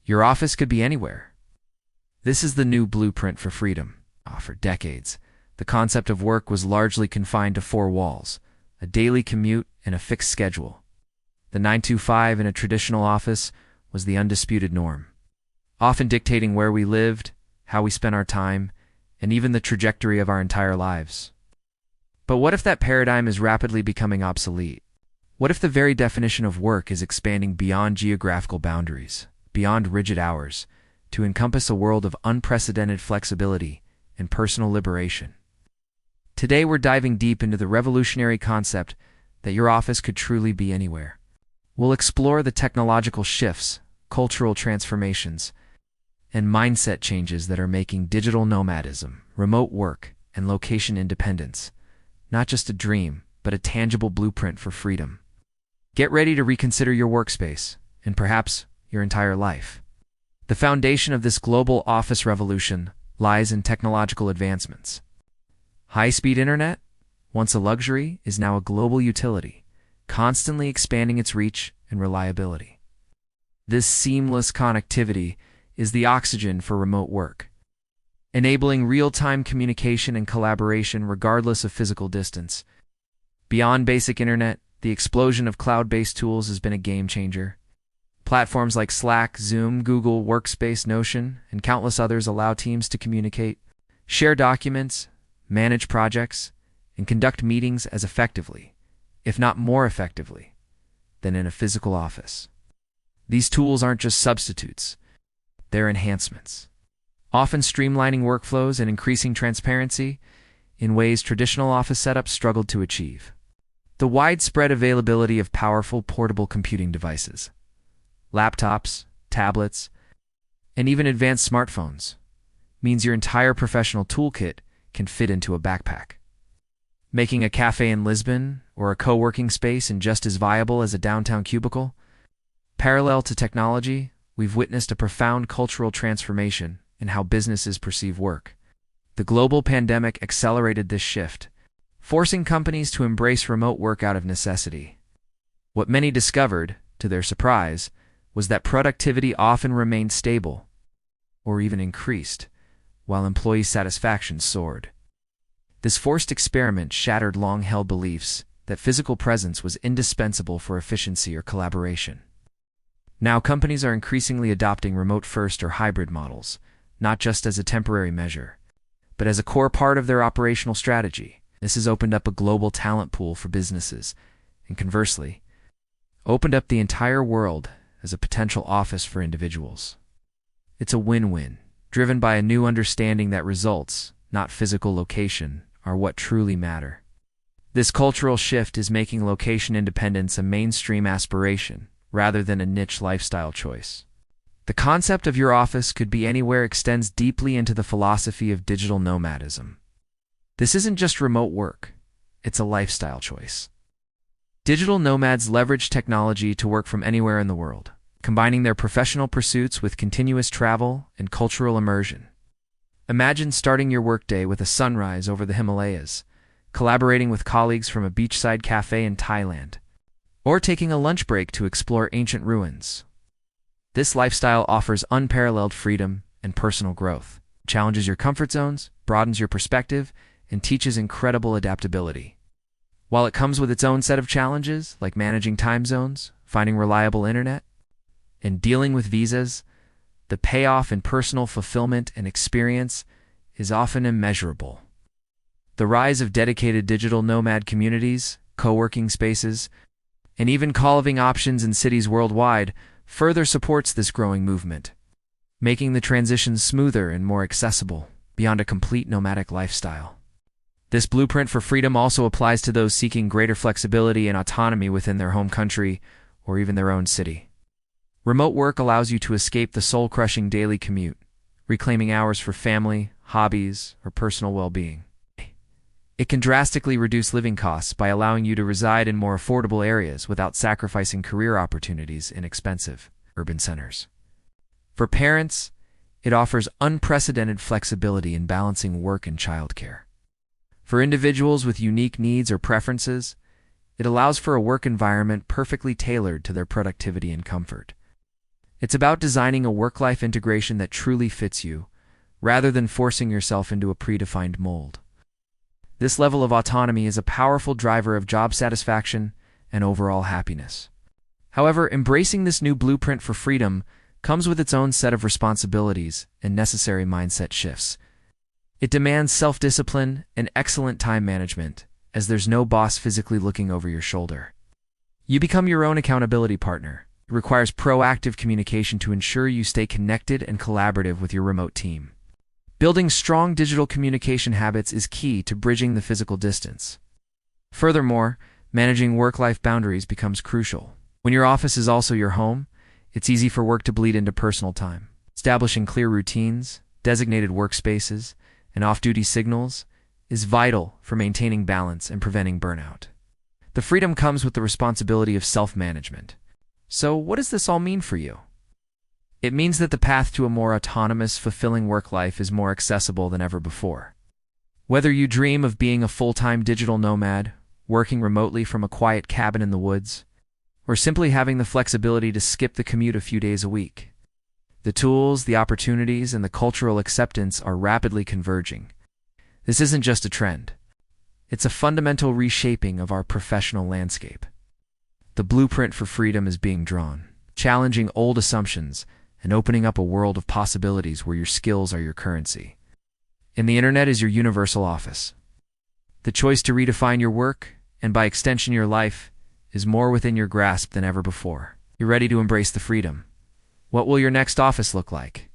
Your office could be anywhere. This is the new blueprint for freedom. For decades, the concept of work was largely confined to four walls, a daily commute and a fixed schedule. The 9-to-5 in a traditional office was the undisputed norm, often dictating where we lived, how we spent our time, and even the trajectory of our entire lives. But what if that paradigm is rapidly becoming obsolete? What if the very definition of work is expanding beyond geographical boundaries, beyond rigid hours, to encompass a world of unprecedented flexibility and personal liberation? Today we're diving deep into the revolutionary concept that your office could truly be anywhere. We'll explore the technological shifts, cultural transformations, and mindset changes that are making digital nomadism, remote work, and location independence not just a dream, but a tangible blueprint for freedom. Get ready to reconsider your workspace, and perhaps your entire life. The foundation of this global office revolution lies in technological advancements. High-speed internet, once a luxury, is now a global utility, constantly expanding its reach and reliability. This seamless connectivity is the oxygen for remote work, enabling real-time communication and collaboration regardless of physical distance. Beyond basic internet, the explosion of cloud-based tools has been a game-changer. Platforms like Slack, Zoom, Google Workspace, Notion, and countless others allow teams to communicate, share documents, manage projects, and conduct meetings as effectively, if not more effectively, than in a physical office. These tools aren't just substitutes, they're enhancements, often streamlining workflows and increasing transparency in ways traditional office setups struggled to achieve. The widespread availability of powerful portable computing devices, laptops, tablets, and even advanced smartphones means your entire professional toolkit can fit into a backpack, making a cafe in Lisbon or a co-working space just as viable as a downtown cubicle. Parallel to technology, we've witnessed a profound cultural transformation in how businesses perceive work. The global pandemic accelerated this shift, forcing companies to embrace remote work out of necessity. What many discovered, to their surprise, was that productivity often remained stable, or even increased, while employee satisfaction soared. This forced experiment shattered long-held beliefs that physical presence was indispensable for efficiency or collaboration. Now companies are increasingly adopting remote-first or hybrid models, not just as a temporary measure, but as a core part of their operational strategy. This has opened up a global talent pool for businesses, and conversely, opened up the entire world as a potential office for individuals. It's a win-win, driven by a new understanding that results, not physical location, are what truly matter. This cultural shift is making location independence a mainstream aspiration, rather than a niche lifestyle choice. The concept of your office could be anywhere extends deeply into the philosophy of digital nomadism. This isn't just remote work, it's a lifestyle choice. Digital nomads leverage technology to work from anywhere in the world, combining their professional pursuits with continuous travel and cultural immersion. Imagine starting your workday with a sunrise over the Himalayas, collaborating with colleagues from a beachside cafe in Thailand, or taking a lunch break to explore ancient ruins. This lifestyle offers unparalleled freedom and personal growth, challenges your comfort zones, broadens your perspective, and teaches incredible adaptability. While it comes with its own set of challenges, like managing time zones, finding reliable internet, and dealing with visas, the payoff in personal fulfillment and experience is often immeasurable. The rise of dedicated digital nomad communities, co-working spaces, and even co-living options in cities worldwide further supports this growing movement, making the transition smoother and more accessible beyond a complete nomadic lifestyle. This blueprint for freedom also applies to those seeking greater flexibility and autonomy within their home country or even their own city. Remote work allows you to escape the soul-crushing daily commute, reclaiming hours for family, hobbies, or personal well-being. It can drastically reduce living costs by allowing you to reside in more affordable areas without sacrificing career opportunities in expensive urban centers. For parents, it offers unprecedented flexibility in balancing work and childcare. For individuals with unique needs or preferences, it allows for a work environment perfectly tailored to their productivity and comfort. It's about designing a work-life integration that truly fits you, rather than forcing yourself into a predefined mold. This level of autonomy is a powerful driver of job satisfaction and overall happiness. However, embracing this new blueprint for freedom comes with its own set of responsibilities and necessary mindset shifts. It demands self-discipline and excellent time management, as there's no boss physically looking over your shoulder. You become your own accountability partner. It requires proactive communication to ensure you stay connected and collaborative with your remote team. Building strong digital communication habits is key to bridging the physical distance. Furthermore, managing work-life boundaries becomes crucial. When your office is also your home, it's easy for work to bleed into personal time. Establishing clear routines, designated workspaces, and off-duty signals is vital for maintaining balance and preventing burnout. The freedom comes with the responsibility of self-management. So, what does this all mean for you? It means that the path to a more autonomous, fulfilling work life is more accessible than ever before. Whether you dream of being a full-time digital nomad, working remotely from a quiet cabin in the woods, or simply having the flexibility to skip the commute a few days a week, the tools, the opportunities, and the cultural acceptance are rapidly converging. This isn't just a trend. It's a fundamental reshaping of our professional landscape. The blueprint for freedom is being drawn, challenging old assumptions and opening up a world of possibilities where your skills are your currency. And the internet is your universal office. The choice to redefine your work, and by extension your life, is more within your grasp than ever before. You're ready to embrace the freedom. What will your next office look like?